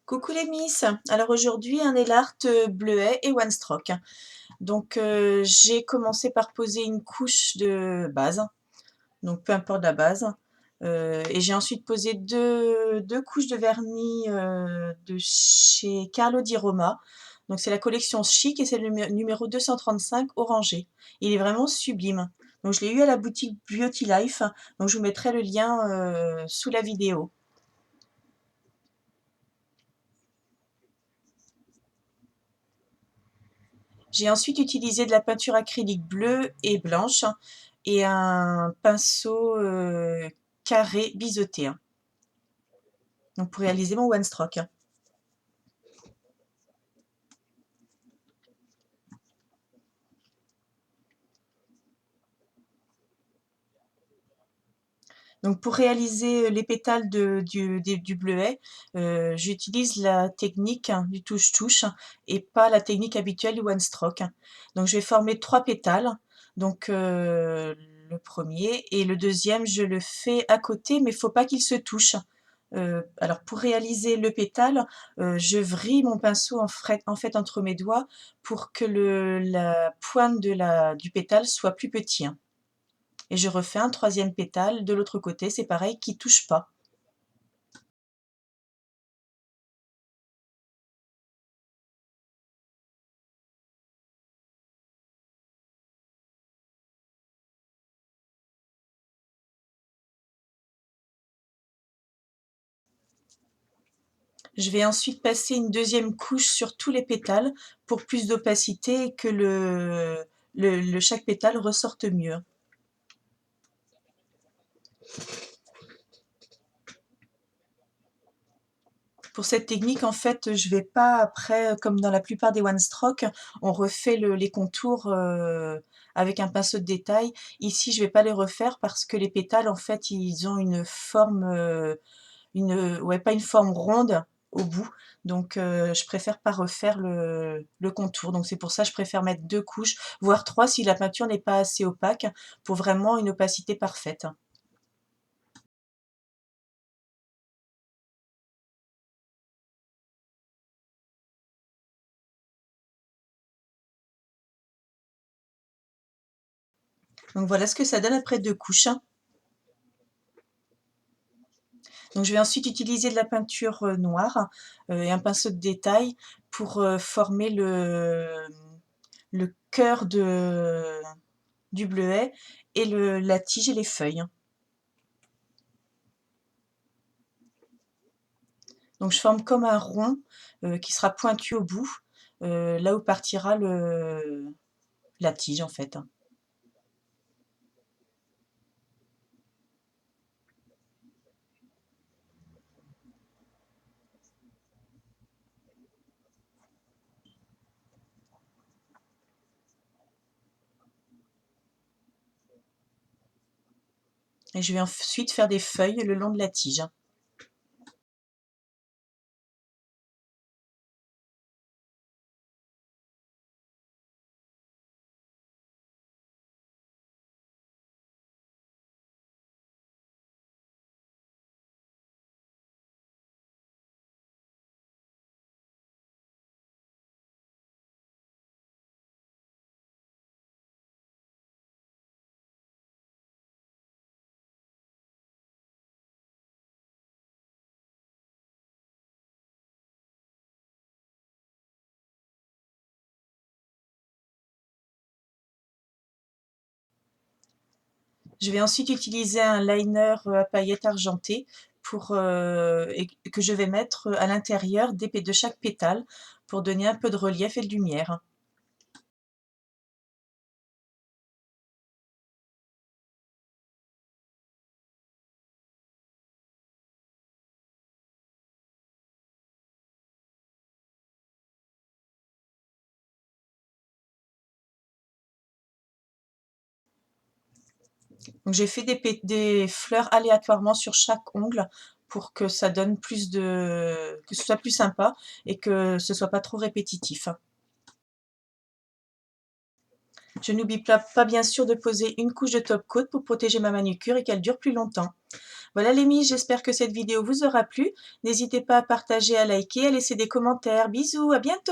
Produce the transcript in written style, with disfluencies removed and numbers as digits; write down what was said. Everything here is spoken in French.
Coucou les Miss, alors aujourd'hui un nail art bleuet et one stroke. Donc j'ai commencé par poser une couche de base, donc peu importe la base. Et j'ai ensuite posé deux couches de vernis de chez Carlo Di Roma. Donc c'est la collection Chic et c'est le numéro 235 orangé. Il est vraiment sublime. Donc je l'ai eu à la boutique Beauty Life, donc je vous mettrai le lien sous la vidéo. J'ai ensuite utilisé de la peinture acrylique bleue et blanche et un pinceau carré biseauté, hein, donc pour réaliser mon one stroke. Donc pour réaliser les pétales du bleuet, j'utilise la technique du touche-touche et pas la technique habituelle du one stroke. Donc je vais former 3 pétales, donc le premier et le deuxième je le fais à côté mais il ne faut pas qu'ils se touchent. Alors pour réaliser le pétale, je vrille mon pinceau en fait entre mes doigts pour que la pointe du pétale soit plus petit, hein. Et je refais un troisième pétale de l'autre côté, c'est pareil, qui touche pas. Je vais ensuite passer une deuxième couche sur tous les pétales pour plus d'opacité et que chaque pétale ressorte mieux. Pour cette technique, en fait, je vais pas après, comme dans la plupart des one stroke, on refait les contours avec un pinceau de détail. Ici, je vais pas les refaire parce que les pétales, en fait, ils ont une forme, ouais, pas une forme ronde au bout. Donc, je préfère pas refaire le contour. Donc, c'est pour ça que je préfère mettre 2 couches, voire 3 si la peinture n'est pas assez opaque, pour vraiment une opacité parfaite. Donc, voilà ce que ça donne après 2 couches. Donc, je vais ensuite utiliser de la peinture noire et un pinceau de détail pour former le cœur du bleuet et la tige et les feuilles. Donc, je forme comme un rond qui sera pointu au bout, là où partira la tige en fait. Et je vais ensuite faire des feuilles le long de la tige. Je vais ensuite utiliser un liner à paillettes argentées et que je vais mettre à l'intérieur de chaque pétale pour donner un peu de relief et de lumière. Donc j'ai fait des fleurs aléatoirement sur chaque ongle pour que ça donne que ce soit plus sympa et que ce soit pas trop répétitif. Je n'oublie pas bien sûr de poser une couche de top coat pour protéger ma manucure et qu'elle dure plus longtemps. Voilà les miches, j'espère que cette vidéo vous aura plu. N'hésitez pas à partager, à liker, à laisser des commentaires. Bisous, à bientôt!